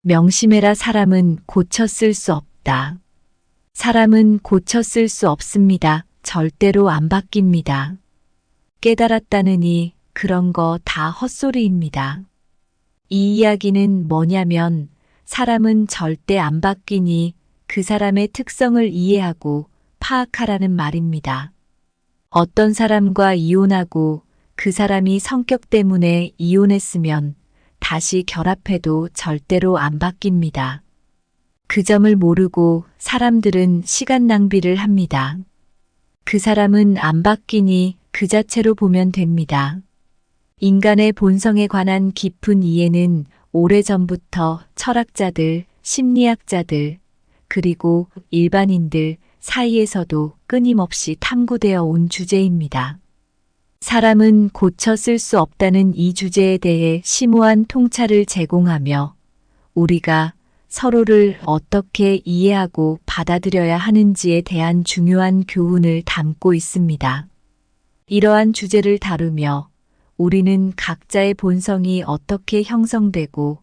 명심해라. 사람은 고쳐 쓸 수 없다. 사람은 고쳐 쓸 수 없습니다. 절대로 안 바뀝니다. 깨달았다느니 그런 거 다 헛소리입니다. 이 이야기는 뭐냐면 사람은 절대 안 바뀌니 그 사람의 특성을 이해하고 파악하라는 말입니다. 어떤 사람과 이혼하고 그 사람이 성격 때문에 이혼했으면 다시 결합해도 절대로 안 바뀝니다. 그 점을 모르고 사람들은 시간 낭비를 합니다. 그 사람은 안 바뀌니 그 자체로 보면 됩니다. 인간의 본성에 관한 깊은 이해는 오래전부터 철학자들, 심리학자들, 그리고 일반인들 사이에서도 끊임없이 탐구되어 온 주제입니다. 사람은 고쳐 쓸 수 없다는 이 주제에 대해 심오한 통찰을 제공하며 우리가 서로를 어떻게 이해하고 받아들여야 하는지에 대한 중요한 교훈을 담고 있습니다. 이러한 주제를 다루며 우리는 각자의 본성이 어떻게 형성되고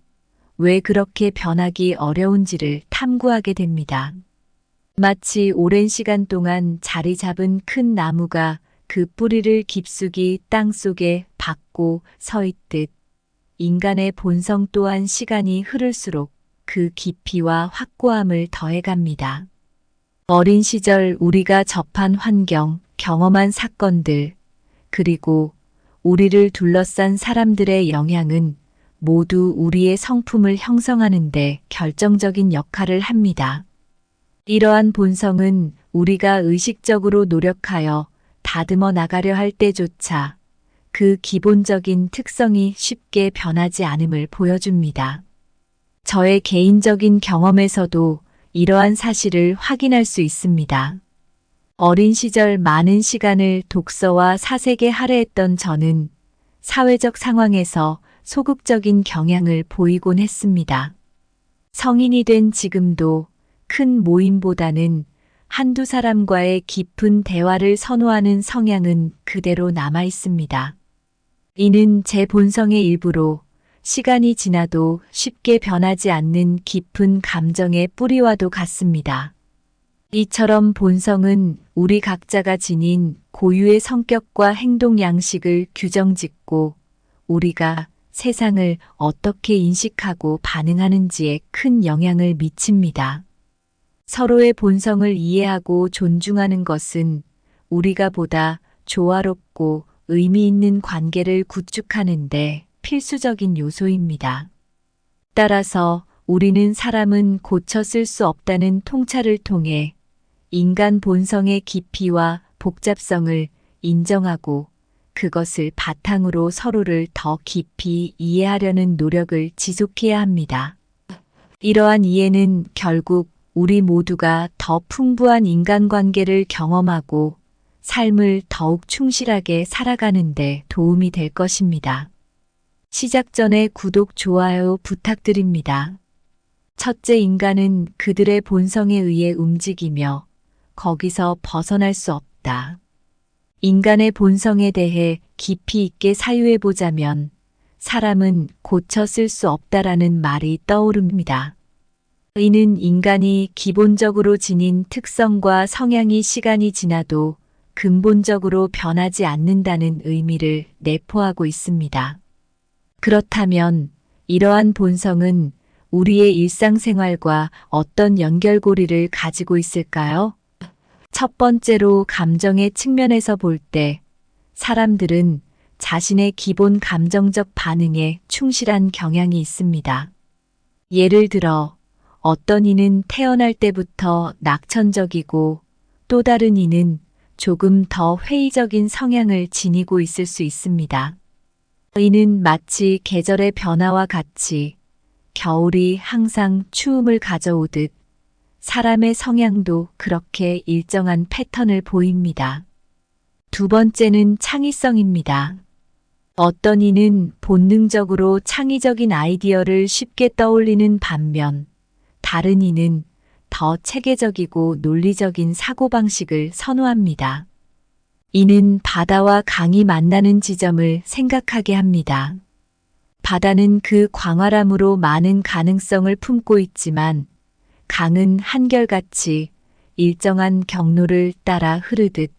왜 그렇게 변하기 어려운지를 탐구하게 됩니다. 마치 오랜 시간 동안 자리 잡은 큰 나무가 그 뿌리를 깊숙이 땅 속에 박고 서 있듯 인간의 본성 또한 시간이 흐를수록 그 깊이와 확고함을 더해갑니다. 어린 시절 우리가 접한 환경, 경험한 사건들, 그리고 우리를 둘러싼 사람들의 영향은 모두 우리의 성품을 형성하는 데 결정적인 역할을 합니다. 이러한 본성은 우리가 의식적으로 노력하여 다듬어 나가려 할 때조차 그 기본적인 특성이 쉽게 변하지 않음을 보여줍니다. 저의 개인적인 경험에서도 이러한 사실을 확인할 수 있습니다. 어린 시절 많은 시간을 독서와 사색에 할애했던 저는 사회적 상황에서 소극적인 경향을 보이곤 했습니다. 성인이 된 지금도 큰 모임보다는 한두 사람과의 깊은 대화를 선호하는 성향은 그대로 남아 있습니다. 이는 제 본성의 일부로 시간이 지나도 쉽게 변하지 않는 깊은 감정의 뿌리와도 같습니다. 이처럼 본성은 우리 각자가 지닌 고유의 성격과 행동 양식을 규정짓고 우리가 세상을 어떻게 인식하고 반응하는지에 큰 영향을 미칩니다. 서로의 본성을 이해하고 존중하는 것은 우리가 보다 조화롭고 의미 있는 관계를 구축하는 데 필수적인 요소입니다. 따라서 우리는 사람은 고쳐 쓸 수 없다는 통찰을 통해 인간 본성의 깊이와 복잡성을 인정하고 그것을 바탕으로 서로를 더 깊이 이해하려는 노력을 지속해야 합니다. 이러한 이해는 결국 우리 모두가 더 풍부한 인간관계를 경험하고 삶을 더욱 충실하게 살아가는 데 도움이 될 것입니다. 시작 전에 구독, 좋아요 부탁드립니다. 첫째, 인간은 그들의 본성에 의해 움직이며 거기서 벗어날 수 없다. 인간의 본성에 대해 깊이 있게 사유해보자면 사람은 고쳐 쓸 수 없다라는 말이 떠오릅니다. 이는 인간이 기본적으로 지닌 특성과 성향이 시간이 지나도 근본적으로 변하지 않는다는 의미를 내포하고 있습니다. 그렇다면 이러한 본성은 우리의 일상생활과 어떤 연결고리를 가지고 있을까요? 첫 번째로 감정의 측면에서 볼 때 사람들은 자신의 기본 감정적 반응에 충실한 경향이 있습니다. 예를 들어 어떤 이는 태어날 때부터 낙천적이고 또 다른 이는 조금 더 회의적인 성향을 지니고 있을 수 있습니다. 이는 마치 계절의 변화와 같이 겨울이 항상 추움을 가져오듯 사람의 성향도 그렇게 일정한 패턴을 보입니다. 두 번째는 창의성입니다. 어떤 이는 본능적으로 창의적인 아이디어를 쉽게 떠올리는 반면 다른 이는 더 체계적이고 논리적인 사고방식을 선호합니다. 이는 바다와 강이 만나는 지점을 생각하게 합니다. 바다는 그 광활함으로 많은 가능성을 품고 있지만 강은 한결같이 일정한 경로를 따라 흐르듯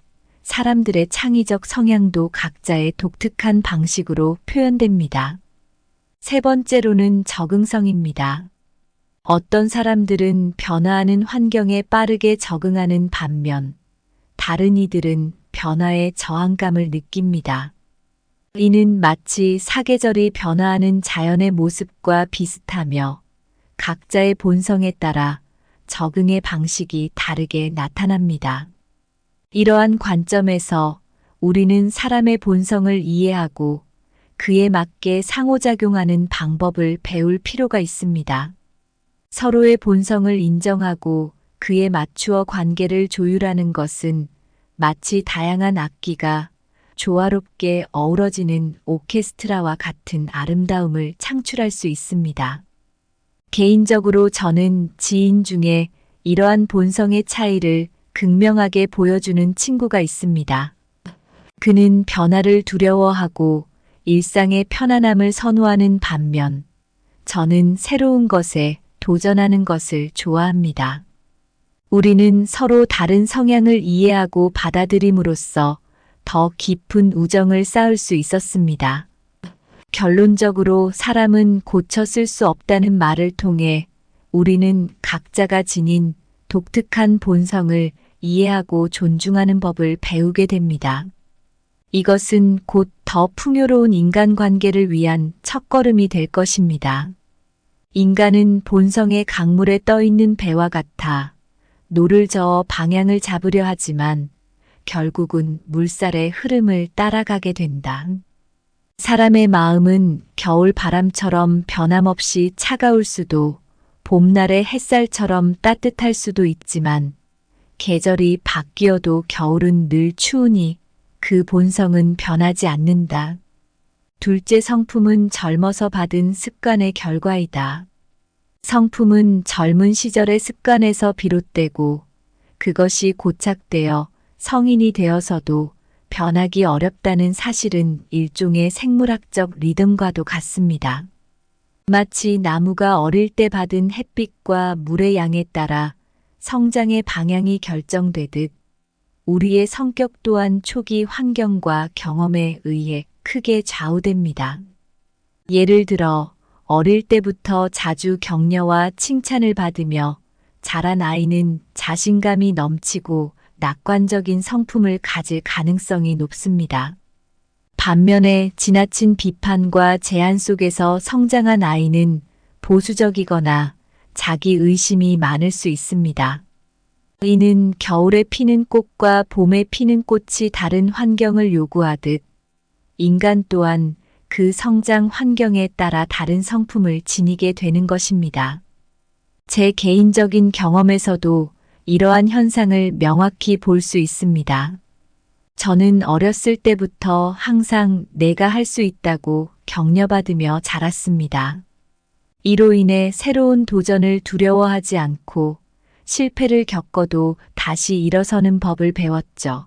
사람들의 창의적 성향도 각자의 독특한 방식으로 표현됩니다. 세 번째로는 적응성입니다. 어떤 사람들은 변화하는 환경에 빠르게 적응하는 반면 다른 이들은 변화에 저항감을 느낍니다. 이는 마치 사계절이 변화하는 자연의 모습과 비슷하며 각자의 본성에 따라 적응의 방식이 다르게 나타납니다. 이러한 관점에서 우리는 사람의 본성을 이해하고 그에 맞게 상호작용하는 방법을 배울 필요가 있습니다. 서로의 본성을 인정하고 그에 맞추어 관계를 조율하는 것은 마치 다양한 악기가 조화롭게 어우러지는 오케스트라와 같은 아름다움을 창출할 수 있습니다. 개인적으로 저는 지인 중에 이러한 본성의 차이를 극명하게 보여주는 친구가 있습니다. 그는 변화를 두려워하고 일상의 편안함을 선호하는 반면 저는 새로운 것에 도전하는 것을 좋아합니다. 우리는 서로 다른 성향을 이해하고 받아들임으로써 더 깊은 우정을 쌓을 수 있었습니다. 결론적으로 사람은 고쳐 쓸 수 없다는 말을 통해 우리는 각자가 지닌 독특한 본성을 이해하고 존중하는 법을 배우게 됩니다. 이것은 곧 더 풍요로운 인간관계를 위한 첫걸음이 될 것입니다. 인간은 본성의 강물에 떠있는 배와 같아 노를 저어 방향을 잡으려 하지만 결국은 물살의 흐름을 따라가게 된다. 사람의 마음은 겨울 바람처럼 변함없이 차가울 수도 봄날의 햇살처럼 따뜻할 수도 있지만 계절이 바뀌어도 겨울은 늘 추우니 그 본성은 변하지 않는다. 둘째 성품은 젊어서 받은 습관의 결과이다. 성품은 젊은 시절의 습관에서 비롯되고 그것이 고착되어 성인이 되어서도 변하기 어렵다는 사실은 일종의 생물학적 리듬과도 같습니다. 마치 나무가 어릴 때 받은 햇빛과 물의 양에 따라 성장의 방향이 결정되듯 우리의 성격 또한 초기 환경과 경험에 의해 크게 좌우됩니다. 예를 들어 어릴 때부터 자주 격려와 칭찬을 받으며 자란 아이는 자신감이 넘치고 낙관적인 성품을 가질 가능성이 높습니다. 반면에 지나친 비판과 제한 속에서 성장한 아이는 보수적이거나 자기 의심이 많을 수 있습니다. 이는 겨울에 피는 꽃과 봄에 피는 꽃이 다른 환경을 요구하듯 인간 또한 그 성장 환경에 따라 다른 성품을 지니게 되는 것입니다. 제 개인적인 경험에서도 이러한 현상을 명확히 볼 수 있습니다. 저는 어렸을 때부터 항상 내가 할 수 있다고 격려받으며 자랐습니다. 이로 인해 새로운 도전을 두려워하지 않고 실패를 겪어도 다시 일어서는 법을 배웠죠.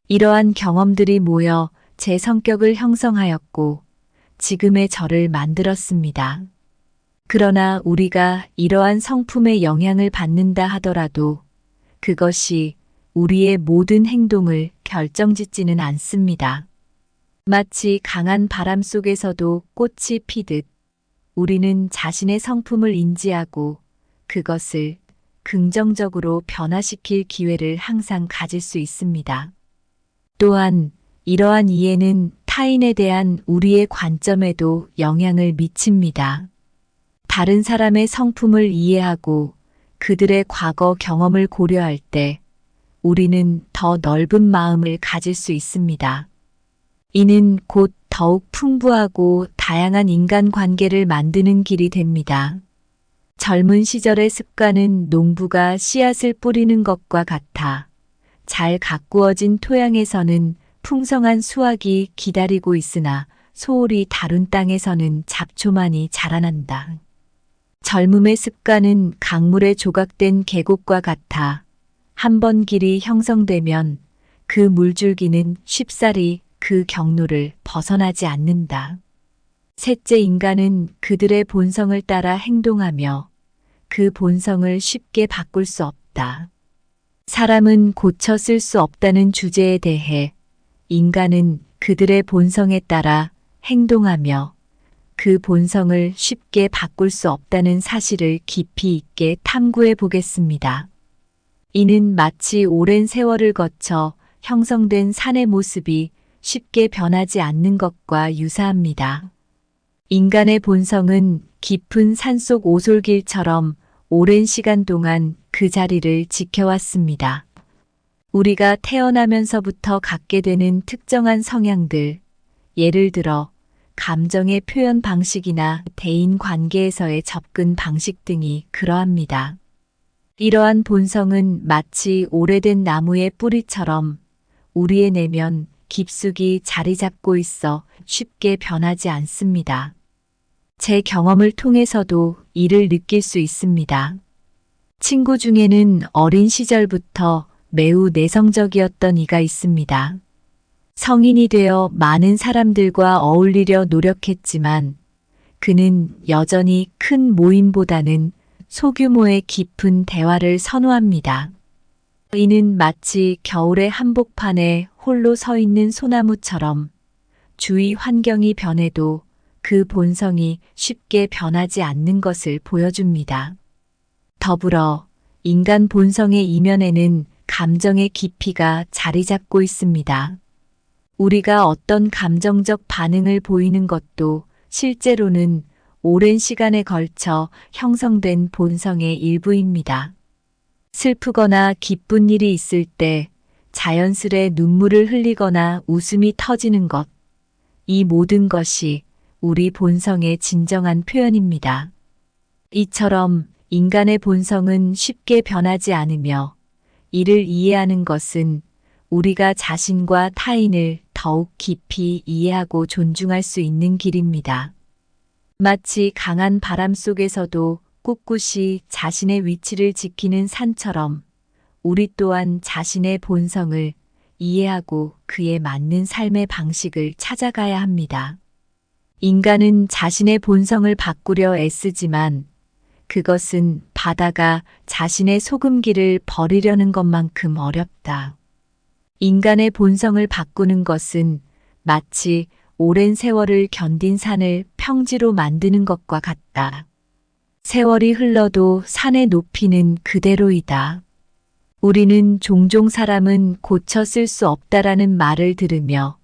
이러한 경험들이 모여 제 성격을 형성하였고 지금의 저를 만들었습니다. 그러나 우리가 이러한 성품의 영향을 받는다 하더라도 그것이 우리의 모든 행동을 결정짓지는 않습니다. 마치 강한 바람 속에서도 꽃이 피듯 우리는 자신의 성품을 인지하고 그것을 긍정적으로 변화시킬 기회를 항상 가질 수 있습니다. 또한 이러한 이해는 타인에 대한 우리의 관점에도 영향을 미칩니다. 다른 사람의 성품을 이해하고 그들의 과거 경험을 고려할 때 우리는 더 넓은 마음을 가질 수 있습니다. 이는 곧 더욱 풍부하고 다양한 인간관계를 만드는 길이 됩니다. 젊은 시절의 습관은 농부가 씨앗을 뿌리는 것과 같아 잘 가꾸어진 토양에서는 풍성한 수확이 기다리고 있으나 소홀히 다룬 땅에서는 잡초만이 자라난다. 젊음의 습관은 강물에 조각된 계곡과 같아 한 번 길이 형성되면 그 물줄기는 쉽사리 그 경로를 벗어나지 않는다. 셋째, 인간은 그들의 본성을 따라 행동하며 그 본성을 쉽게 바꿀 수 없다. 사람은 고쳐 쓸 수 없다는 주제에 대해 인간은 그들의 본성에 따라 행동하며 그 본성을 쉽게 바꿀 수 없다는 사실을 깊이 있게 탐구해 보겠습니다. 이는 마치 오랜 세월을 거쳐 형성된 산의 모습이 쉽게 변하지 않는 것과 유사합니다. 인간의 본성은 깊은 산속 오솔길처럼 오랜 시간 동안 그 자리를 지켜왔습니다. 우리가 태어나면서부터 갖게 되는 특정한 성향들, 예를 들어 감정의 표현 방식이나 대인 관계에서의 접근 방식 등이 그러합니다. 이러한 본성은 마치 오래된 나무의 뿌리처럼 우리의 내면 깊숙이 자리 잡고 있어 쉽게 변하지 않습니다. 제 경험을 통해서도 이를 느낄 수 있습니다. 친구 중에는 어린 시절부터 매우 내성적이었던 이가 있습니다. 성인이 되어 많은 사람들과 어울리려 노력했지만 그는 여전히 큰 모임보다는 소규모의 깊은 대화를 선호합니다. 이는 마치 겨울의 한복판에 홀로 서 있는 소나무처럼 주위 환경이 변해도 그 본성이 쉽게 변하지 않는 것을 보여줍니다. 더불어 인간 본성의 이면에는 감정의 깊이가 자리 잡고 있습니다. 우리가 어떤 감정적 반응을 보이는 것도 실제로는 오랜 시간에 걸쳐 형성된 본성의 일부입니다. 슬프거나 기쁜 일이 있을 때 자연스레 눈물을 흘리거나 웃음이 터지는 것, 이 모든 것이 우리 본성의 진정한 표현입니다. 이처럼 인간의 본성은 쉽게 변하지 않으며 이를 이해하는 것은 우리가 자신과 타인을 더욱 깊이 이해하고 존중할 수 있는 길입니다. 마치 강한 바람 속에서도 꿋꿋이 자신의 위치를 지키는 산처럼 우리 또한 자신의 본성을 이해하고 그에 맞는 삶의 방식을 찾아가야 합니다. 인간은 자신의 본성을 바꾸려 애쓰지만 그것은 바다가 자신의 소금기를 버리려는 것만큼 어렵다. 인간의 본성을 바꾸는 것은 마치 오랜 세월을 견딘 산을 평지로 만드는 것과 같다. 세월이 흘러도 산의 높이는 그대로이다. 우리는 종종 사람은 고쳐 쓸 수 없다라는 말을 들으며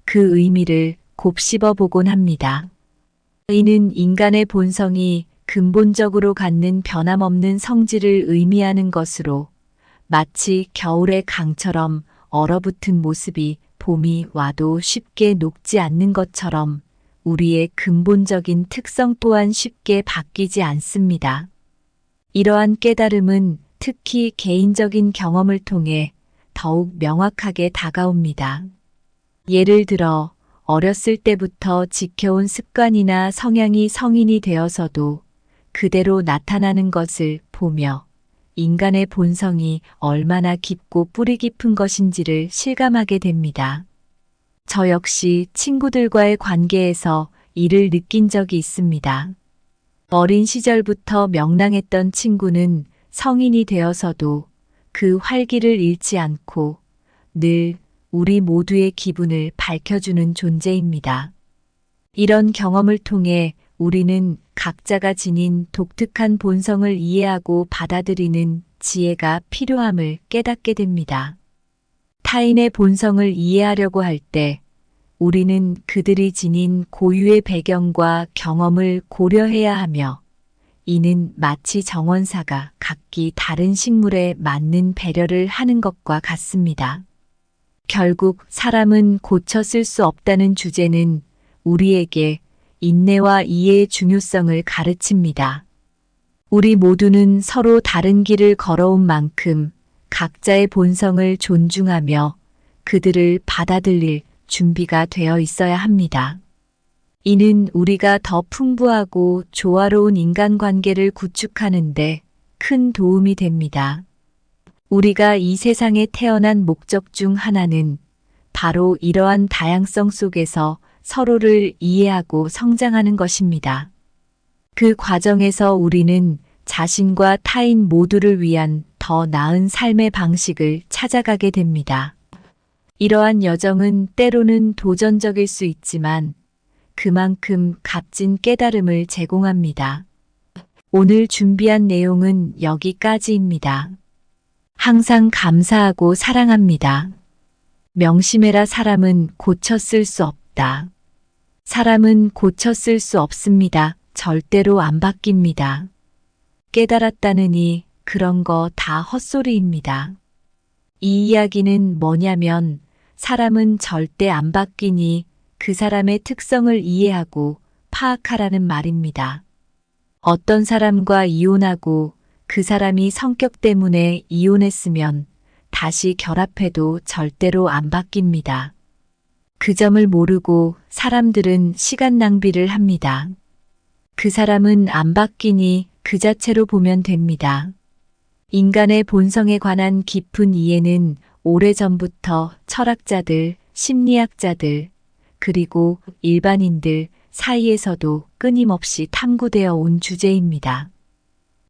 그 의미를 곱씹어 보곤 합니다. 이는 인간의 본성이 근본적으로 갖는 변함없는 성질을 의미하는 것으로 마치 겨울의 강처럼 얼어붙은 모습이 봄이 와도 쉽게 녹지 않는 것처럼 우리의 근본적인 특성 또한 쉽게 바뀌지 않습니다. 이러한 깨달음은 특히 개인적인 경험을 통해 더욱 명확하게 다가옵니다. 예를 들어 어렸을 때부터 지켜온 습관이나 성향이 성인이 되어서도 그대로 나타나는 것을 보며 인간의 본성이 얼마나 깊고 뿌리 깊은 것인지를 실감하게 됩니다. 저 역시 친구들과의 관계에서 이를 느낀 적이 있습니다. 어린 시절부터 명랑했던 친구는 성인이 되어서도 그 활기를 잃지 않고 늘 우리 모두의 기분을 밝혀주는 존재입니다. 이런 경험을 통해 우리는 각자가 지닌 독특한 본성을 이해하고 받아들이는 지혜가 필요함을 깨닫게 됩니다. 타인의 본성을 이해하려고 할 때 우리는 그들이 지닌 고유의 배경과 경험을 고려해야 하며 이는 마치 정원사가 각기 다른 식물에 맞는 배려를 하는 것과 같습니다. 결국 사람은 고쳐 쓸 수 없다는 주제는 우리에게 인내와 이해의 중요성을 가르칩니다. 우리 모두는 서로 다른 길을 걸어온 만큼 각자의 본성을 존중하며 그들을 받아들일 준비가 되어 있어야 합니다. 이는 우리가 더 풍부하고 조화로운 인간관계를 구축하는데 큰 도움이 됩니다. 우리가 이 세상에 태어난 목적 중 하나는 바로 이러한 다양성 속에서 서로를 이해하고 성장하는 것입니다. 그 과정에서 우리는 자신과 타인 모두를 위한 더 나은 삶의 방식을 찾아가게 됩니다. 이러한 여정은 때로는 도전적일 수 있지만 그만큼 값진 깨달음을 제공합니다. 오늘 준비한 내용은 여기까지입니다. 항상 감사하고 사랑합니다. 명심해라. 사람은 고쳐 쓸 수 없다. 사람은 고쳐 쓸 수 없습니다. 절대로 안 바뀝니다. 깨달았다느니 그런 거 다 헛소리입니다. 이 이야기는 뭐냐면 사람은 절대 안 바뀌니 그 사람의 특성을 이해하고 파악하라는 말입니다. 어떤 사람과 이혼하고 그 사람이 성격 때문에 이혼했으면 다시 결합해도 절대로 안 바뀝니다. 그 점을 모르고 사람들은 시간 낭비를 합니다. 그 사람은 안 바뀌니 그 자체로 보면 됩니다. 인간의 본성에 관한 깊은 이해는 오래전부터 철학자들, 심리학자들, 그리고 일반인들 사이에서도 끊임없이 탐구되어 온 주제입니다.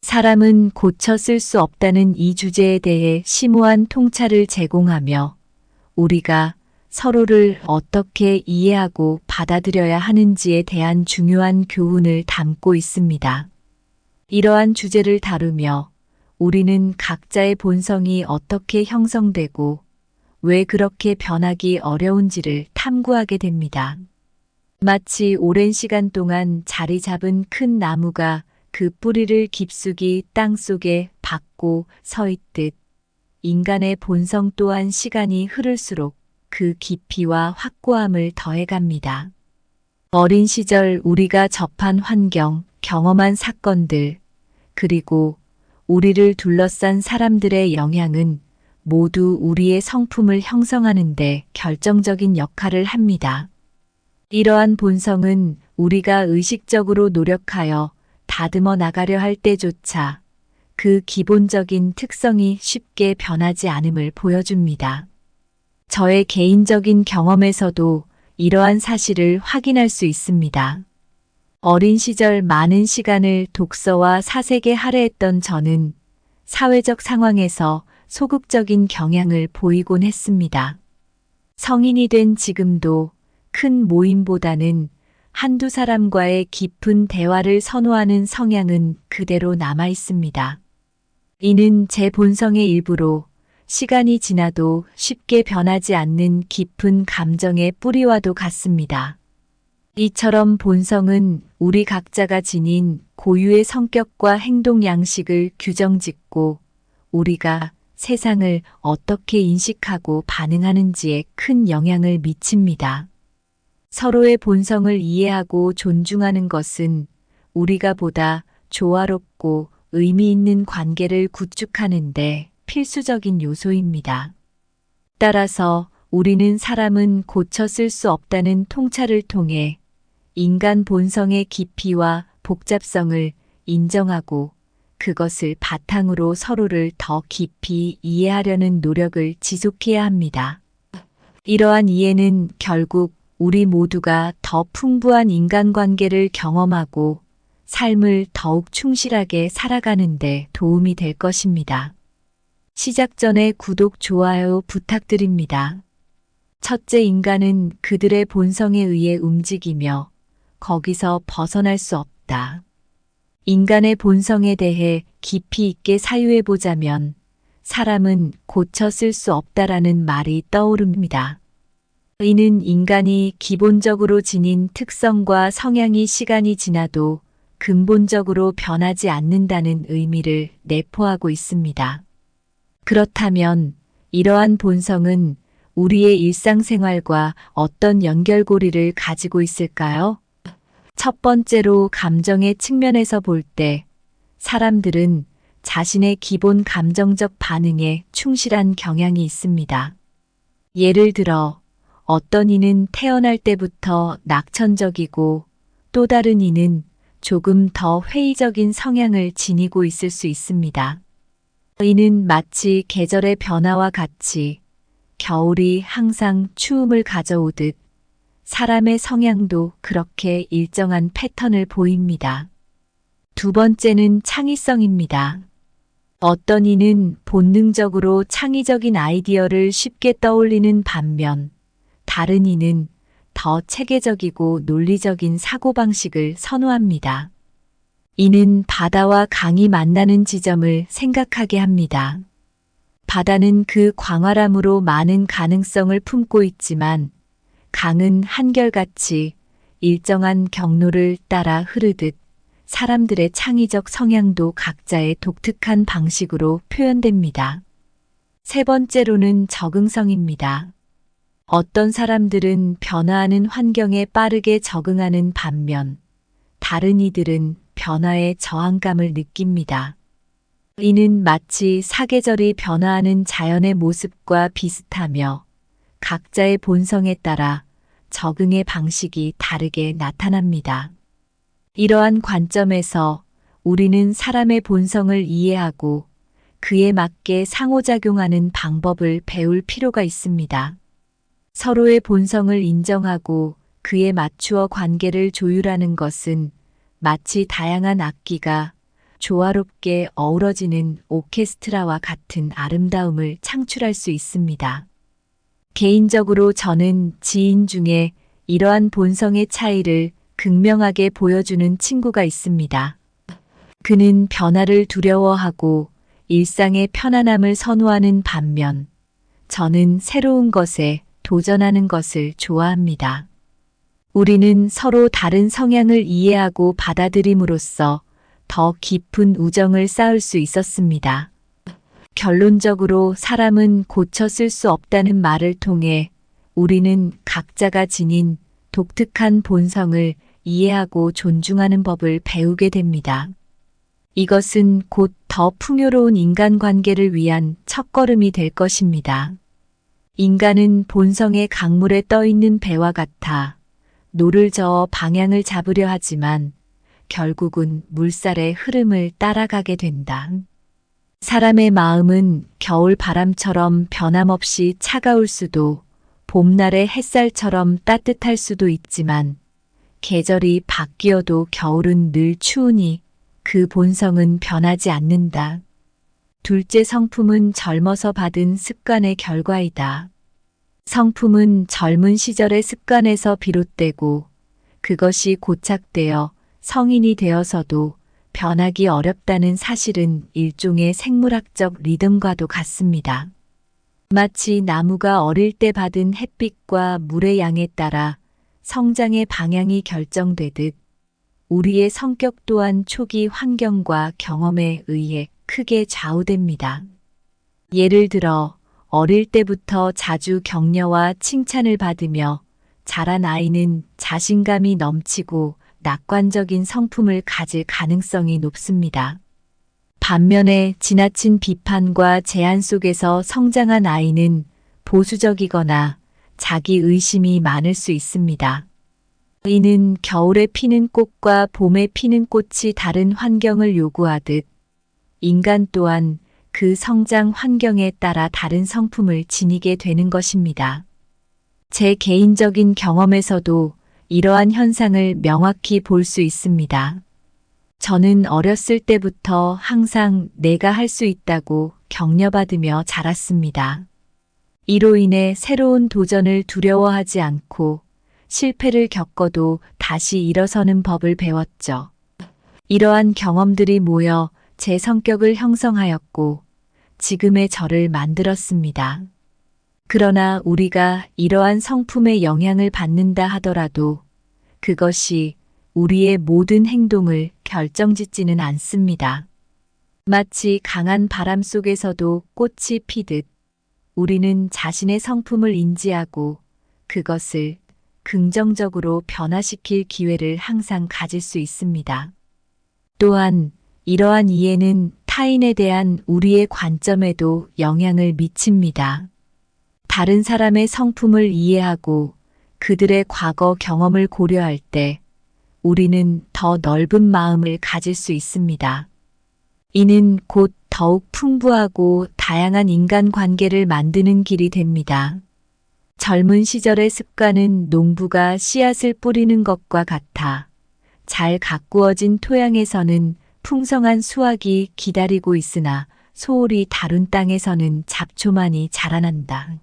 사람은 고쳐 쓸 수 없다는 이 주제에 대해 심오한 통찰을 제공하며 우리가 서로를 어떻게 이해하고 받아들여야 하는지에 대한 중요한 교훈을 담고 있습니다. 이러한 주제를 다루며 우리는 각자의 본성이 어떻게 형성되고 왜 그렇게 변하기 어려운지를 탐구하게 됩니다. 마치 오랜 시간 동안 자리 잡은 큰 나무가 그 뿌리를 깊숙이 땅 속에 박고 서 있듯 인간의 본성 또한 시간이 흐를수록 그 깊이와 확고함을 더해갑니다. 어린 시절 우리가 접한 환경, 경험한 사건들, 그리고 우리를 둘러싼 사람들의 영향은 모두 우리의 성품을 형성하는 데 결정적인 역할을 합니다. 이러한 본성은 우리가 의식적으로 노력하여 다듬어 나가려 할 때조차 그 기본적인 특성이 쉽게 변하지 않음을 보여줍니다. 저의 개인적인 경험에서도 이러한 사실을 확인할 수 있습니다. 어린 시절 많은 시간을 독서와 사색에 할애했던 저는 사회적 상황에서 소극적인 경향을 보이곤 했습니다. 성인이 된 지금도 큰 모임보다는 한두 사람과의 깊은 대화를 선호하는 성향은 그대로 남아 있습니다. 이는 제 본성의 일부로 시간이 지나도 쉽게 변하지 않는 깊은 감정의 뿌리와도 같습니다. 이처럼 본성은 우리 각자가 지닌 고유의 성격과 행동 양식을 규정짓고 우리가 세상을 어떻게 인식하고 반응하는지에 큰 영향을 미칩니다. 서로의 본성을 이해하고 존중하는 것은 우리가 보다 조화롭고 의미 있는 관계를 구축하는데 필수적인 요소입니다. 따라서 우리는 사람은 고쳐 쓸 수 없다는 통찰을 통해 인간 본성의 깊이와 복잡성을 인정하고 그것을 바탕으로 서로를 더 깊이 이해하려는 노력을 지속해야 합니다. 이러한 이해는 결국 우리 모두가 더 풍부한 인간관계를 경험하고 삶을 더욱 충실하게 살아가는 데 도움이 될 것입니다. 시작 전에 구독, 좋아요 부탁드립니다. 첫째, 인간은 그들의 본성에 의해 움직이며 거기서 벗어날 수 없다. 인간의 본성에 대해 깊이 있게 사유해 보자면 사람은 고쳐 쓸 수 없다라는 말이 떠오릅니다. 이는 인간이 기본적으로 지닌 특성과 성향이 시간이 지나도 근본적으로 변하지 않는다는 의미를 내포하고 있습니다. 그렇다면 이러한 본성은 우리의 일상생활과 어떤 연결고리를 가지고 있을까요? 첫 번째로 감정의 측면에서 볼 때 사람들은 자신의 기본 감정적 반응에 충실한 경향이 있습니다. 예를 들어 어떤 이는 태어날 때부터 낙천적이고 또 다른 이는 조금 더 회의적인 성향을 지니고 있을 수 있습니다. 이는 마치 계절의 변화와 같이 겨울이 항상 추움을 가져오듯 사람의 성향도 그렇게 일정한 패턴을 보입니다. 두 번째는 창의성입니다. 어떤 이는 본능적으로 창의적인 아이디어를 쉽게 떠올리는 반면, 다른 이는 더 체계적이고 논리적인 사고방식을 선호합니다. 이는 바다와 강이 만나는 지점을 생각하게 합니다. 바다는 그 광활함으로 많은 가능성을 품고 있지만, 강은 한결같이 일정한 경로를 따라 흐르듯 사람들의 창의적 성향도 각자의 독특한 방식으로 표현됩니다. 세 번째로는 적응성입니다. 어떤 사람들은 변화하는 환경에 빠르게 적응하는 반면, 다른 이들은 변화에 저항감을 느낍니다. 이는 마치 사계절이 변화하는 자연의 모습과 비슷하며, 각자의 본성에 따라 적응의 방식이 다르게 나타납니다. 이러한 관점에서 우리는 사람의 본성을 이해하고 그에 맞게 상호작용하는 방법을 배울 필요가 있습니다. 서로의 본성을 인정하고 그에 맞추어 관계를 조율하는 것은 마치 다양한 악기가 조화롭게 어우러지는 오케스트라와 같은 아름다움을 창출할 수 있습니다. 개인적으로 저는 지인 중에 이러한 본성의 차이를 극명하게 보여주는 친구가 있습니다. 그는 변화를 두려워하고 일상의 편안함을 선호하는 반면, 저는 새로운 것에 도전하는 것을 좋아합니다. 우리는 서로 다른 성향을 이해하고 받아들임으로써 더 깊은 우정을 쌓을 수 있었습니다. 결론적으로 사람은 고쳐 쓸 수 없다는 말을 통해 우리는 각자가 지닌 독특한 본성을 이해하고 존중하는 법을 배우게 됩니다. 이것은 곧 더 풍요로운 인간관계를 위한 첫걸음이 될 것입니다. 인간은 본성의 강물에 떠있는 배와 같아 노를 저어 방향을 잡으려 하지만 결국은 물살의 흐름을 따라가게 된다. 사람의 마음은 겨울 바람처럼 변함없이 차가울 수도, 봄날의 햇살처럼 따뜻할 수도 있지만, 계절이 바뀌어도 겨울은 늘 추우니 그 본성은 변하지 않는다. 둘째 성품은 젊어서 받은 습관의 결과이다. 성품은 젊은 시절의 습관에서 비롯되고 그것이 고착되어 성인이 되어서도 변하기 어렵다는 사실은 일종의 생물학적 리듬과도 같습니다. 마치 나무가 어릴 때 받은 햇빛과 물의 양에 따라 성장의 방향이 결정되듯 우리의 성격 또한 초기 환경과 경험에 의해 크게 좌우됩니다. 예를 들어 어릴 때부터 자주 격려와 칭찬을 받으며 자란 아이는 자신감이 넘치고 낙관적인 성품을 가질 가능성이 높습니다. 반면에 지나친 비판과 제한 속에서 성장한 아이는 보수적이거나 자기 의심이 많을 수 있습니다. 이는 겨울에 피는 꽃과 봄에 피는 꽃이 다른 환경을 요구하듯 인간 또한 그 성장 환경에 따라 다른 성품을 지니게 되는 것입니다. 제 개인적인 경험에서도 이러한 현상을 명확히 볼 수 있습니다. 저는 어렸을 때부터 항상 내가 할 수 있다고 격려받으며 자랐습니다. 이로 인해 새로운 도전을 두려워하지 않고 실패를 겪어도 다시 일어서는 법을 배웠죠. 이러한 경험들이 모여 제 성격을 형성하였고 지금의 저를 만들었습니다. 그러나 우리가 이러한 성품의 영향을 받는다 하더라도 그것이 우리의 모든 행동을 결정짓지는 않습니다. 마치 강한 바람 속에서도 꽃이 피듯 우리는 자신의 성품을 인지하고 그것을 긍정적으로 변화시킬 기회를 항상 가질 수 있습니다. 또한 이러한 이해는 타인에 대한 우리의 관점에도 영향을 미칩니다. 다른 사람의 성품을 이해하고 그들의 과거 경험을 고려할 때 우리는 더 넓은 마음을 가질 수 있습니다. 이는 곧 더욱 풍부하고 다양한 인간관계를 만드는 길이 됩니다. 젊은 시절의 습관은 농부가 씨앗을 뿌리는 것과 같아 잘 가꾸어진 토양에서는 풍성한 수확이 기다리고 있으나 소홀히 다룬 땅에서는 잡초만이 자라난다.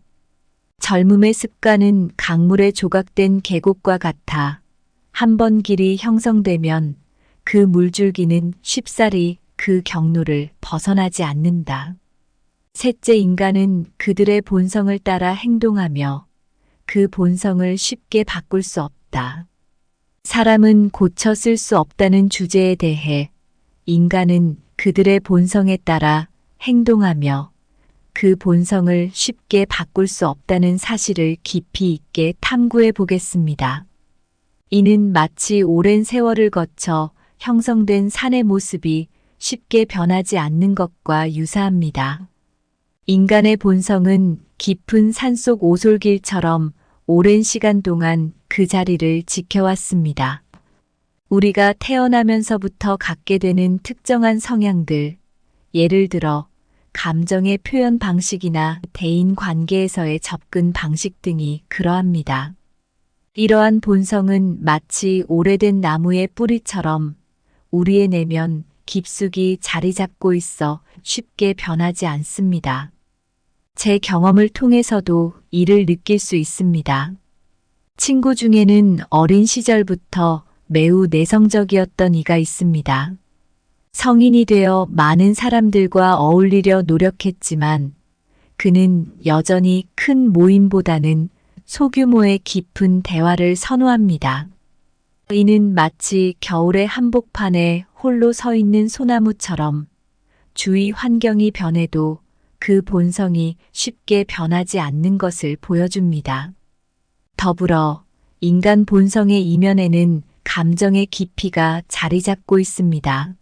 젊음의 습관은 강물에 조각된 계곡과 같아 한 번 길이 형성되면 그 물줄기는 쉽사리 그 경로를 벗어나지 않는다. 셋째, 인간은 그들의 본성을 따라 행동하며 그 본성을 쉽게 바꿀 수 없다. 사람은 고쳐 쓸 수 없다는 주제에 대해 인간은 그들의 본성에 따라 행동하며 그 본성을 쉽게 바꿀 수 없다는 사실을 깊이 있게 탐구해 보겠습니다. 이는 마치 오랜 세월을 거쳐 형성된 산의 모습이 쉽게 변하지 않는 것과 유사합니다. 인간의 본성은 깊은 산속 오솔길처럼 오랜 시간 동안 그 자리를 지켜왔습니다. 우리가 태어나면서부터 갖게 되는 특정한 성향들, 예를 들어 감정의 표현 방식이나 대인 관계에서의 접근 방식 등이 그러합니다. 이러한 본성은 마치 오래된 나무의 뿌리처럼 우리의 내면 깊숙이 자리 잡고 있어 쉽게 변하지 않습니다. 제 경험을 통해서도 이를 느낄 수 있습니다. 친구 중에는 어린 시절부터 매우 내성적이었던 이가 있습니다. 성인이 되어 많은 사람들과 어울리려 노력했지만 그는 여전히 큰 모임보다는 소규모의 깊은 대화를 선호합니다. 이는 마치 겨울의 한복판에 홀로 서 있는 소나무처럼 주위 환경이 변해도 그 본성이 쉽게 변하지 않는 것을 보여줍니다. 더불어 인간 본성의 이면에는 감정의 깊이가 자리 잡고 있습니다.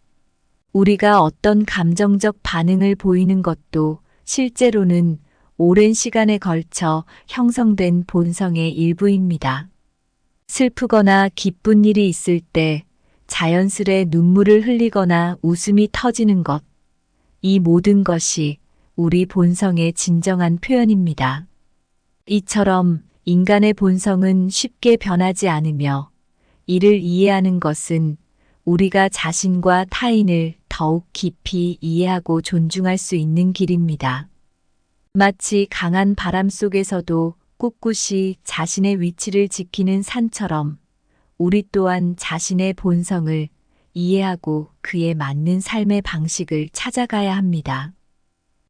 우리가 어떤 감정적 반응을 보이는 것도 실제로는 오랜 시간에 걸쳐 형성된 본성의 일부입니다. 슬프거나 기쁜 일이 있을 때 자연스레 눈물을 흘리거나 웃음이 터지는 것, 이 모든 것이 우리 본성의 진정한 표현입니다. 이처럼 인간의 본성은 쉽게 변하지 않으며 이를 이해하는 것은 우리가 자신과 타인을 더욱 깊이 이해하고 존중할 수 있는 길입니다. 마치 강한 바람 속에서도 꿋꿋이 자신의 위치를 지키는 산처럼 우리 또한 자신의 본성을 이해하고 그에 맞는 삶의 방식을 찾아가야 합니다.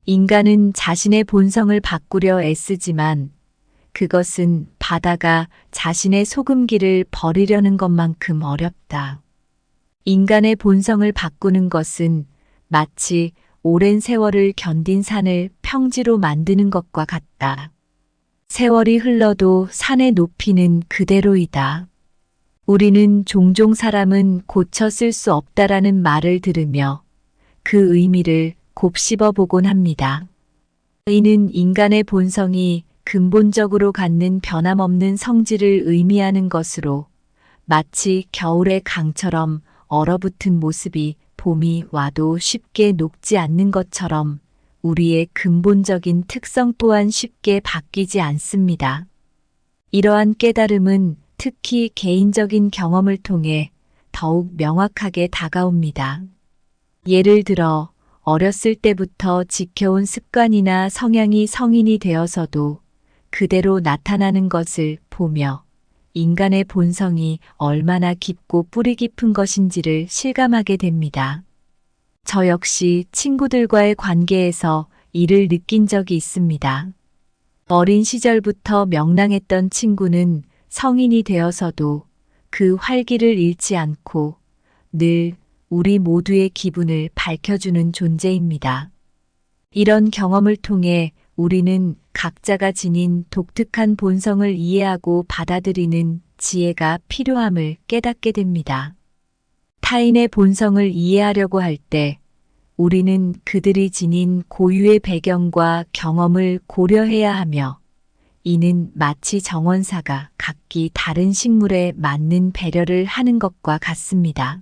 인간은 자신의 본성을 바꾸려 애쓰지만 그것은 바다가 자신의 소금기를 버리려는 것만큼 어렵다. 인간의 본성을 바꾸는 것은 마치 오랜 세월을 견딘 산을 평지로 만드는 것과 같다. 세월이 흘러도 산의 높이는 그대로이다. 우리는 종종 사람은 고쳐 쓸 수 없다라는 말을 들으며 그 의미를 곱씹어 보곤 합니다. 이는 인간의 본성이 근본적으로 갖는 변함없는 성질을 의미하는 것으로 마치 겨울의 강처럼 얼어붙은 모습이 봄이 와도 쉽게 녹지 않는 것처럼 우리의 근본적인 특성 또한 쉽게 바뀌지 않습니다. 이러한 깨달음은 특히 개인적인 경험을 통해 더욱 명확하게 다가옵니다. 예를 들어 어렸을 때부터 지켜온 습관이나 성향이 성인이 되어서도 그대로 나타나는 것을 보며 인간의 본성이 얼마나 깊고 뿌리 깊은 것인지를 실감하게 됩니다. 저 역시 친구들과의 관계에서 이를 느낀 적이 있습니다. 어린 시절부터 명랑했던 친구는 성인이 되어서도 그 활기를 잃지 않고 늘 우리 모두의 기분을 밝혀주는 존재입니다. 이런 경험을 통해 우리는 각자가 지닌 독특한 본성을 이해하고 받아들이는 지혜가 필요함을 깨닫게 됩니다. 타인의 본성을 이해하려고 할 때 우리는 그들이 지닌 고유의 배경과 경험을 고려해야 하며 이는 마치 정원사가 각기 다른 식물에 맞는 배려를 하는 것과 같습니다.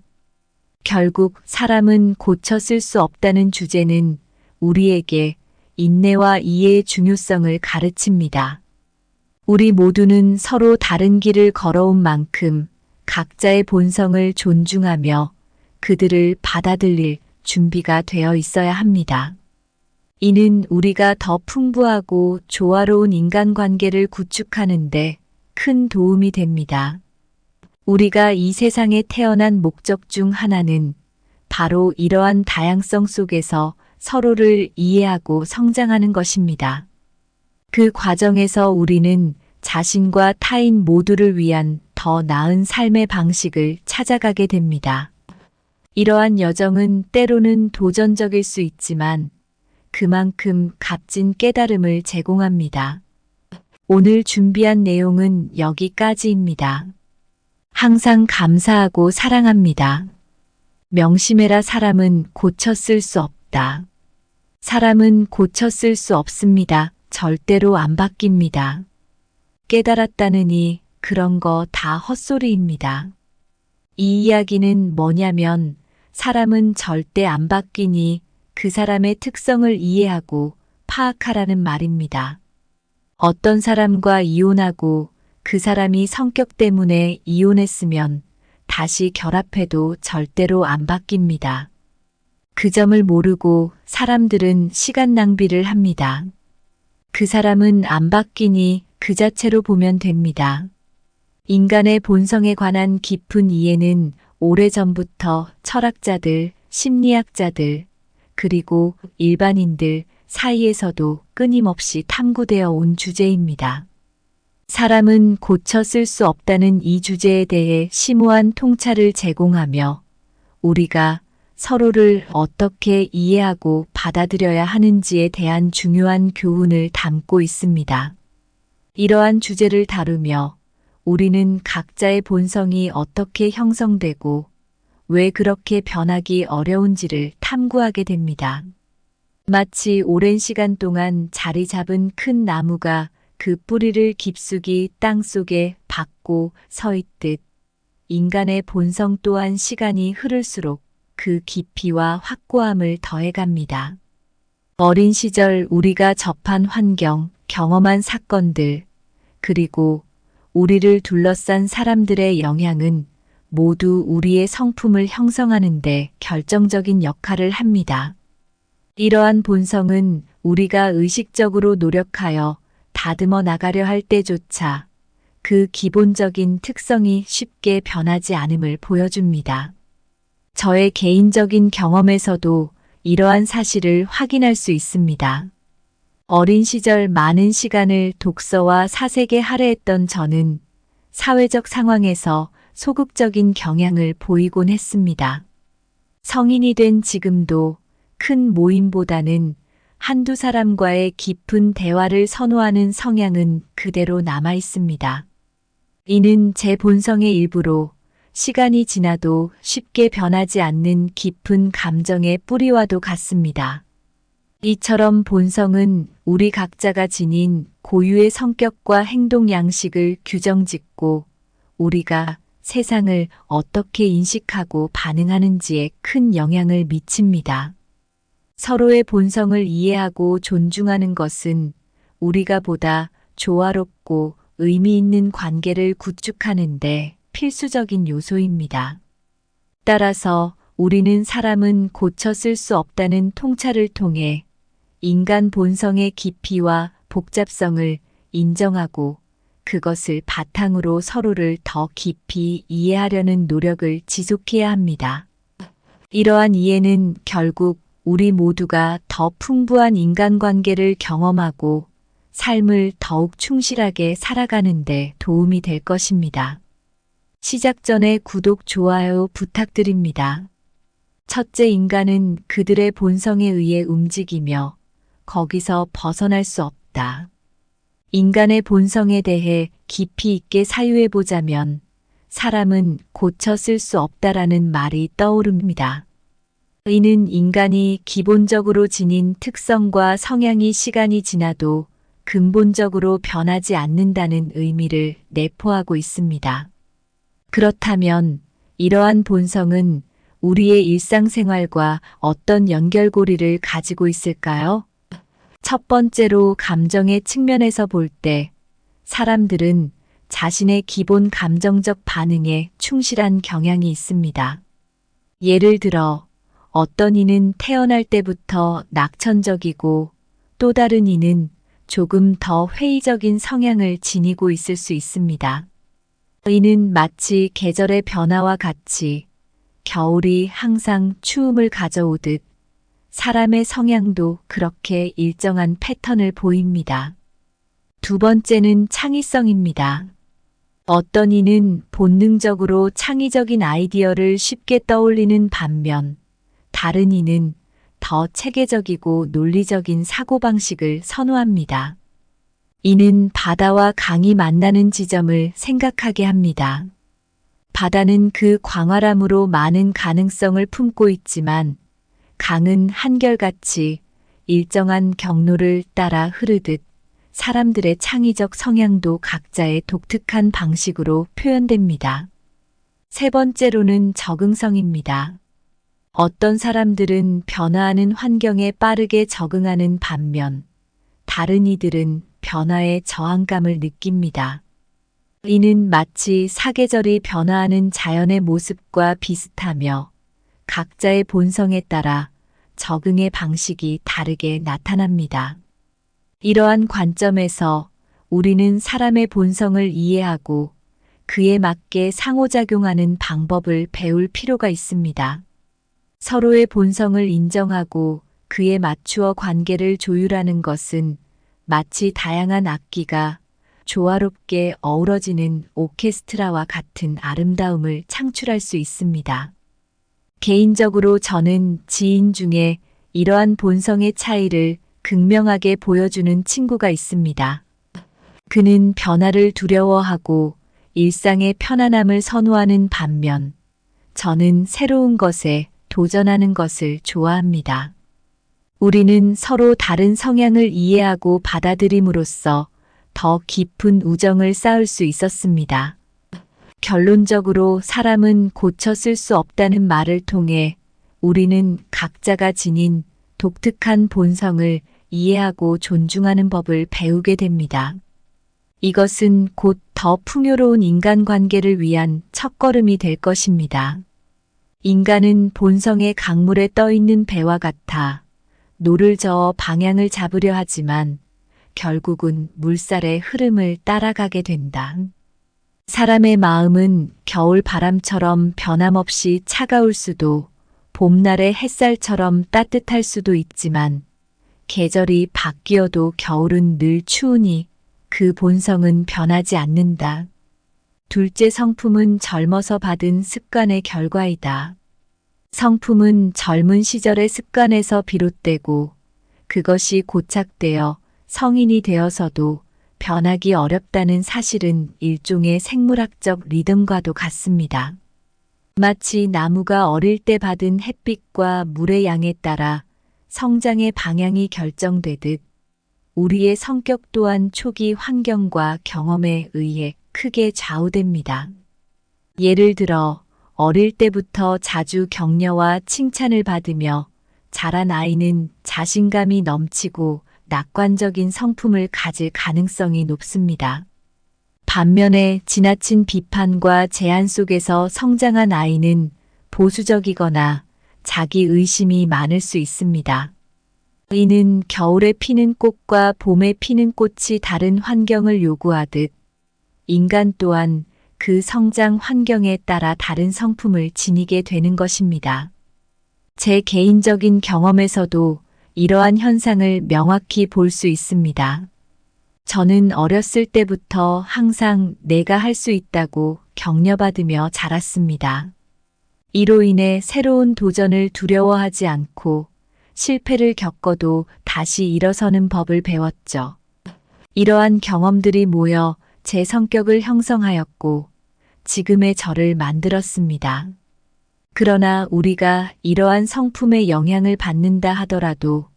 결국 사람은 고쳐 쓸 수 없다는 주제는 우리에게 인내와 이해의 중요성을 가르칩니다. 우리 모두는 서로 다른 길을 걸어온 만큼 각자의 본성을 존중하며 그들을 받아들일 준비가 되어 있어야 합니다. 이는 우리가 더 풍부하고 조화로운 인간관계를 구축하는데 큰 도움이 됩니다. 우리가 이 세상에 태어난 목적 중 하나는 바로 이러한 다양성 속에서 서로를 이해하고 성장하는 것입니다. 그 과정에서 우리는 자신과 타인 모두를 위한 더 나은 삶의 방식을 찾아가게 됩니다. 이러한 여정은 때로는 도전적일 수 있지만 그만큼 값진 깨달음을 제공합니다. 오늘 준비한 내용은 여기까지입니다. 항상 감사하고 사랑합니다. 명심해라. 사람은 고쳐 쓸 수 없다. 사람은 고쳐 쓸 수 없습니다. 절대로 안 바뀝니다. 깨달았다느니 그런 거 다 헛소리입니다. 이 이야기는 뭐냐면 사람은 절대 안 바뀌니 그 사람의 특성을 이해하고 파악하라는 말입니다. 어떤 사람과 이혼하고 그 사람이 성격 때문에 이혼했으면 다시 결합해도 절대로 안 바뀝니다. 그 점을 모르고 사람들은 시간 낭비를 합니다. 그 사람은 안 바뀌니 그 자체로 보면 됩니다. 인간의 본성에 관한 깊은 이해는 오래전부터 철학자들, 심리학자들, 그리고 일반인들 사이에서도 끊임없이 탐구되어 온 주제입니다. 사람은 고쳐 쓸 수 없다는 이 주제에 대해 심오한 통찰을 제공하며 우리가 서로를 어떻게 이해하고 받아들여야 하는지에 대한 중요한 교훈을 담고 있습니다. 이러한 주제를 다루며 우리는 각자의 본성이 어떻게 형성되고 왜 그렇게 변하기 어려운지를 탐구하게 됩니다. 마치 오랜 시간 동안 자리 잡은 큰 나무가 그 뿌리를 깊숙이 땅 속에 박고 서 있듯 인간의 본성 또한 시간이 흐를수록 그 깊이와 확고함을 더해갑니다. 어린 시절 우리가 접한 환경, 경험한 사건들, 그리고 우리를 둘러싼 사람들의 영향은 모두 우리의 성품을 형성하는 데 결정적인 역할을 합니다. 이러한 본성은 우리가 의식적으로 노력하여 다듬어 나가려 할 때조차 그 기본적인 특성이 쉽게 변하지 않음을 보여줍니다. 저의 개인적인 경험에서도 이러한 사실을 확인할 수 있습니다. 어린 시절 많은 시간을 독서와 사색에 할애했던 저는 사회적 상황에서 소극적인 경향을 보이곤 했습니다. 성인이 된 지금도 큰 모임보다는 한두 사람과의 깊은 대화를 선호하는 성향은 그대로 남아 있습니다. 이는 제 본성의 일부로 시간이 지나도 쉽게 변하지 않는 깊은 감정의 뿌리와도 같습니다. 이처럼 본성은 우리 각자가 지닌 고유의 성격과 행동 양식을 규정짓고 우리가 세상을 어떻게 인식하고 반응하는지에 큰 영향을 미칩니다. 서로의 본성을 이해하고 존중하는 것은 우리가 보다 조화롭고 의미 있는 관계를 구축하는데 필수적인 요소입니다. 따라서 우리는 사람은 고쳐 쓸 수 없다는 통찰을 통해 인간 본성의 깊이와 복잡성을 인정하고 그것을 바탕으로 서로를 더 깊이 이해하려는 노력을 지속해야 합니다. 이러한 이해는 결국 우리 모두가 더 풍부한 인간관계를 경험하고 삶을 더욱 충실하게 살아가는 데 도움이 될 것입니다. 시작 전에 구독, 좋아요 부탁드립니다. 첫째, 인간은 그들의 본성에 의해 움직이며 거기서 벗어날 수 없다. 인간의 본성에 대해 깊이 있게 사유해보자면 사람은 고쳐 쓸 수 없다라는 말이 떠오릅니다. 이는 인간이 기본적으로 지닌 특성과 성향이 시간이 지나도 근본적으로 변하지 않는다는 의미를 내포하고 있습니다. 그렇다면 이러한 본성은 우리의 일상생활과 어떤 연결고리를 가지고 있을까요? 첫 번째로 감정의 측면에서 볼 때 사람들은 자신의 기본 감정적 반응에 충실한 경향이 있습니다. 예를 들어 어떤 이는 태어날 때부터 낙천적이고 또 다른 이는 조금 더 회의적인 성향을 지니고 있을 수 있습니다. 이는 마치 계절의 변화와 같이 겨울이 항상 추움을 가져오듯 사람의 성향도 그렇게 일정한 패턴을 보입니다. 두 번째는 창의성입니다. 어떤 이는 본능적으로 창의적인 아이디어를 쉽게 떠올리는 반면 다른 이는 더 체계적이고 논리적인 사고방식을 선호합니다. 이는 바다와 강이 만나는 지점을 생각하게 합니다. 바다는 그 광활함으로 많은 가능성을 품고 있지만 강은 한결같이 일정한 경로를 따라 흐르듯 사람들의 창의적 성향도 각자의 독특한 방식으로 표현됩니다. 세 번째로는 적응성입니다. 어떤 사람들은 변화하는 환경에 빠르게 적응하는 반면 다른 이들은 변화에 저항감을 느낍니다. 이는 마치 사계절이 변화하는 자연의 모습과 비슷하며 각자의 본성에 따라 적응의 방식이 다르게 나타납니다. 이러한 관점에서 우리는 사람의 본성을 이해하고 그에 맞게 상호작용하는 방법을 배울 필요가 있습니다. 서로의 본성을 인정하고 그에 맞추어 관계를 조율하는 것은 마치 다양한 악기가 조화롭게 어우러지는 오케스트라와 같은 아름다움을 창출할 수 있습니다. 개인적으로 저는 지인 중에 이러한 본성의 차이를 극명하게 보여주는 친구가 있습니다. 그는 변화를 두려워하고 일상의 편안함을 선호하는 반면 저는 새로운 것에 도전하는 것을 좋아합니다. 우리는 서로 다른 성향을 이해하고 받아들임으로써 더 깊은 우정을 쌓을 수 있었습니다. 결론적으로 사람은 고쳐 쓸 수 없다는 말을 통해 우리는 각자가 지닌 독특한 본성을 이해하고 존중하는 법을 배우게 됩니다. 이것은 곧 더 풍요로운 인간관계를 위한 첫걸음이 될 것입니다. 인간은 본성의 강물에 떠있는 배와 같아 노를 저어 방향을 잡으려 하지만 결국은 물살의 흐름을 따라가게 된다. 사람의 마음은 겨울 바람처럼 변함없이 차가울 수도 봄날의 햇살처럼 따뜻할 수도 있지만 계절이 바뀌어도 겨울은 늘 추우니 그 본성은 변하지 않는다. 둘째 성품은 젊어서 받은 습관의 결과이다. 성품은 젊은 시절의 습관에서 비롯되고 그것이 고착되어 성인이 되어서도 변하기 어렵다는 사실은 일종의 생물학적 리듬과도 같습니다. 마치 나무가 어릴 때 받은 햇빛과 물의 양에 따라 성장의 방향이 결정되듯 우리의 성격 또한 초기 환경과 경험에 의해 크게 좌우됩니다. 예를 들어 어릴 때부터 자주 격려와 칭찬을 받으며 자란 아이는 자신감이 넘치고 낙관적인 성품을 가질 가능성이 높습니다. 반면에 지나친 비판과 제한 속에서 성장한 아이는 보수적이거나 자기 의심이 많을 수 있습니다. 이는 겨울에 피는 꽃과 봄에 피는 꽃이 다른 환경을 요구하듯 인간 또한 그 성장 환경에 따라 다른 성품을 지니게 되는 것입니다. 제 개인적인 경험에서도 이러한 현상을 명확히 볼 수 있습니다. 저는 어렸을 때부터 항상 내가 할 수 있다고 격려받으며 자랐습니다. 이로 인해 새로운 도전을 두려워하지 않고 실패를 겪어도 다시 일어서는 법을 배웠죠. 이러한 경험들이 모여 제 성격을 형성하였고 지금의 저를 만들었습니다. 그러나 우리가 이러한 성품의 영향을 받는다 하더라도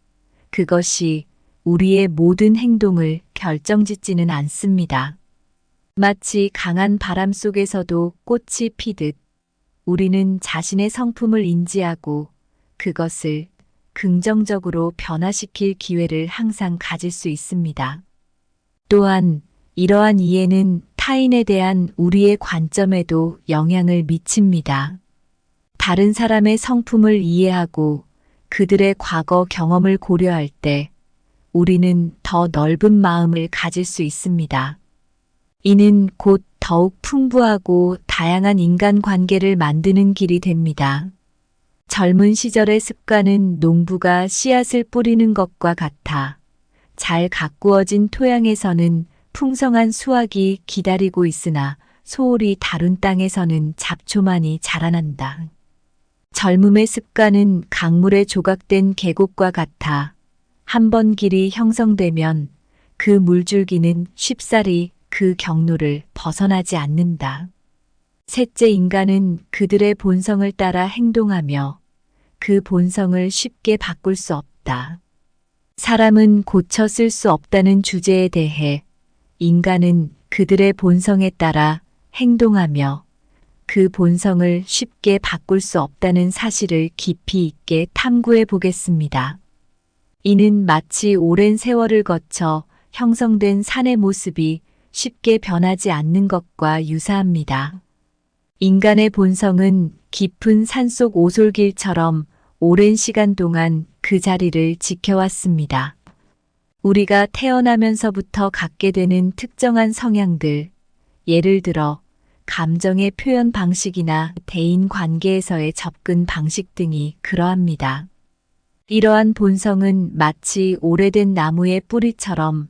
그것이 우리의 모든 행동을 결정짓지는 않습니다. 마치 강한 바람 속에서도 꽃이 피듯 우리는 자신의 성품을 인지하고 그것을 긍정적으로 변화시킬 기회를 항상 가질 수 있습니다. 또한 이러한 이해는 타인에 대한 우리의 관점에도 영향을 미칩니다. 다른 사람의 성품을 이해하고 그들의 과거 경험을 고려할 때 우리는 더 넓은 마음을 가질 수 있습니다. 이는 곧 더욱 풍부하고 다양한 인간관계를 만드는 길이 됩니다. 젊은 시절의 습관은 농부가 씨앗을 뿌리는 것과 같아 잘 가꾸어진 토양에서는 풍성한 수확이 기다리고 있으나 소홀히 다룬 땅에서는 잡초만이 자라난다. 젊음의 습관은 강물에 조각된 계곡과 같아 한 번 길이 형성되면 그 물줄기는 쉽사리 그 경로를 벗어나지 않는다. 셋째, 인간은 그들의 본성을 따라 행동하며 그 본성을 쉽게 바꿀 수 없다. 사람은 고쳐 쓸 수 없다는 주제에 대해 인간은 그들의 본성에 따라 행동하며 그 본성을 쉽게 바꿀 수 없다는 사실을 깊이 있게 탐구해 보겠습니다. 이는 마치 오랜 세월을 거쳐 형성된 산의 모습이 쉽게 변하지 않는 것과 유사합니다. 인간의 본성은 깊은 산속 오솔길처럼 오랜 시간 동안 그 자리를 지켜왔습니다. 우리가 태어나면서부터 갖게 되는 특정한 성향들, 예를 들어 감정의 표현 방식이나 대인 관계에서의 접근 방식 등이 그러합니다. 이러한 본성은 마치 오래된 나무의 뿌리처럼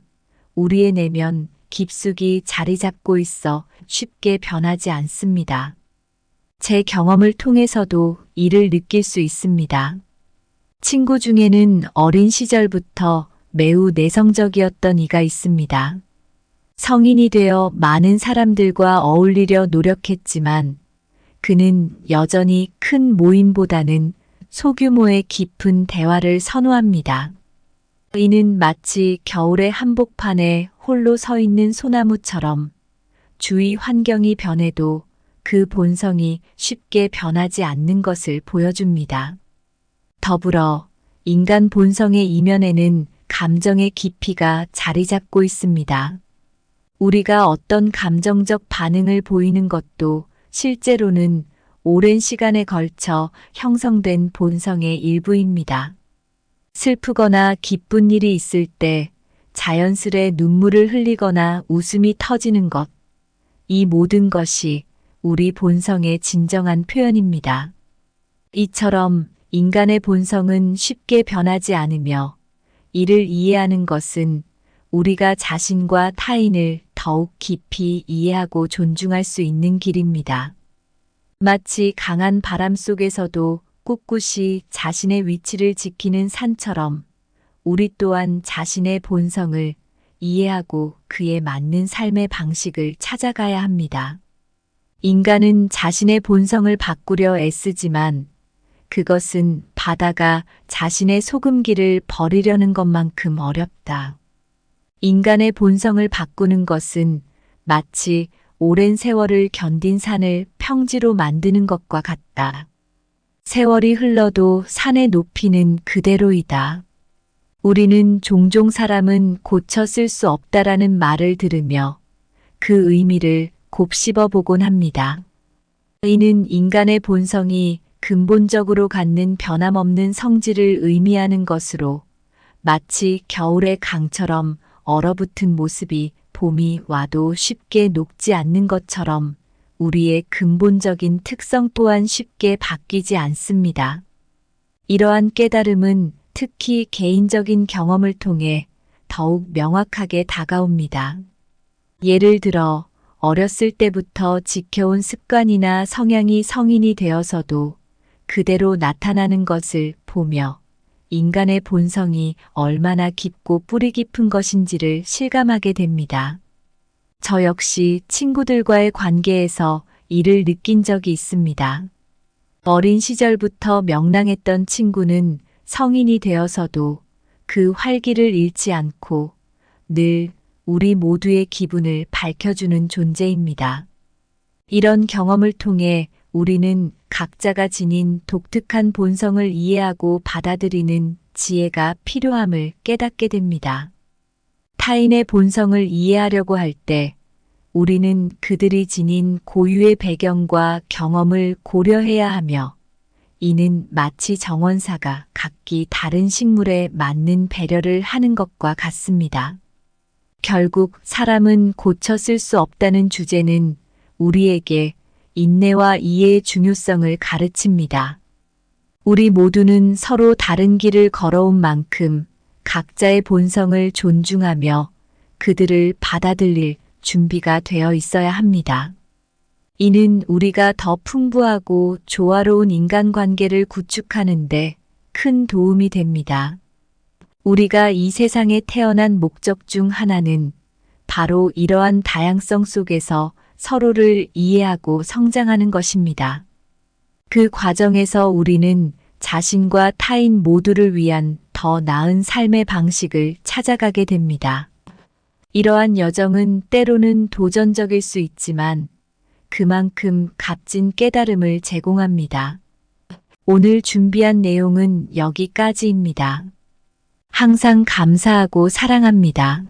우리의 내면 깊숙이 자리 잡고 있어 쉽게 변하지 않습니다. 제 경험을 통해서도 이를 느낄 수 있습니다. 친구 중에는 어린 시절부터 매우 내성적이었던 이가 있습니다. 성인이 되어 많은 사람들과 어울리려 노력했지만 그는 여전히 큰 모임보다는 소규모의 깊은 대화를 선호합니다. 이는 마치 겨울의 한복판에 홀로 서 있는 소나무처럼 주위 환경이 변해도 그 본성이 쉽게 변하지 않는 것을 보여줍니다. 더불어 인간 본성의 이면에는 감정의 깊이가 자리 잡고 있습니다. 우리가 어떤 감정적 반응을 보이는 것도 실제로는 오랜 시간에 걸쳐 형성된 본성의 일부입니다. 슬프거나 기쁜 일이 있을 때 자연스레 눈물을 흘리거나 웃음이 터지는 것, 이 모든 것이 우리 본성의 진정한 표현입니다. 이처럼 인간의 본성은 쉽게 변하지 않으며 이를 이해하는 것은 우리가 자신과 타인을 더욱 깊이 이해하고 존중할 수 있는 길입니다. 마치 강한 바람 속에서도 꿋꿋이 자신의 위치를 지키는 산처럼 우리 또한 자신의 본성을 이해하고 그에 맞는 삶의 방식을 찾아가야 합니다. 인간은 자신의 본성을 바꾸려 애쓰지만 그것은 바다가 자신의 소금기를 버리려는 것만큼 어렵다. 인간의 본성을 바꾸는 것은 마치 오랜 세월을 견딘 산을 평지로 만드는 것과 같다. 세월이 흘러도 산의 높이는 그대로이다. 우리는 종종 사람은 고쳐 쓸 수 없다라는 말을 들으며 그 의미를 곱씹어 보곤 합니다. 이는 인간의 본성이 근본적으로 갖는 변함없는 성질을 의미하는 것으로 마치 겨울의 강처럼 얼어붙은 모습이 봄이 와도 쉽게 녹지 않는 것처럼 우리의 근본적인 특성 또한 쉽게 바뀌지 않습니다. 이러한 깨달음은 특히 개인적인 경험을 통해 더욱 명확하게 다가옵니다. 예를 들어 어렸을 때부터 지켜온 습관이나 성향이 성인이 되어서도 그대로 나타나는 것을 보며 인간의 본성이 얼마나 깊고 뿌리 깊은 것인지를 실감하게 됩니다. 저 역시 친구들과의 관계에서 이를 느낀 적이 있습니다. 어린 시절부터 명랑했던 친구는 성인이 되어서도 그 활기를 잃지 않고 늘 우리 모두의 기분을 밝혀주는 존재입니다. 이런 경험을 통해 우리는 각자가 지닌 독특한 본성을 이해하고 받아들이는 지혜가 필요함을 깨닫게 됩니다. 타인의 본성을 이해하려고 할 때 우리는 그들이 지닌 고유의 배경과 경험을 고려해야 하며, 이는 마치 정원사가 각기 다른 식물에 맞는 배려를 하는 것과 같습니다. 결국 사람은 고쳐 쓸 수 없다는 주제는 우리에게 인내와 이해의 중요성을 가르칩니다. 우리 모두는 서로 다른 길을 걸어온 만큼 각자의 본성을 존중하며 그들을 받아들일 준비가 되어 있어야 합니다. 이는 우리가 더 풍부하고 조화로운 인간관계를 구축하는데 큰 도움이 됩니다. 우리가 이 세상에 태어난 목적 중 하나는 바로 이러한 다양성 속에서 서로를 이해하고 성장하는 것입니다. 그 과정에서 우리는 자신과 타인 모두를 위한 더 나은 삶의 방식을 찾아가게 됩니다. 이러한 여정은 때로는 도전적일 수 있지만 그만큼 값진 깨달음을 제공합니다. 오늘 준비한 내용은 여기까지입니다. 항상 감사하고 사랑합니다.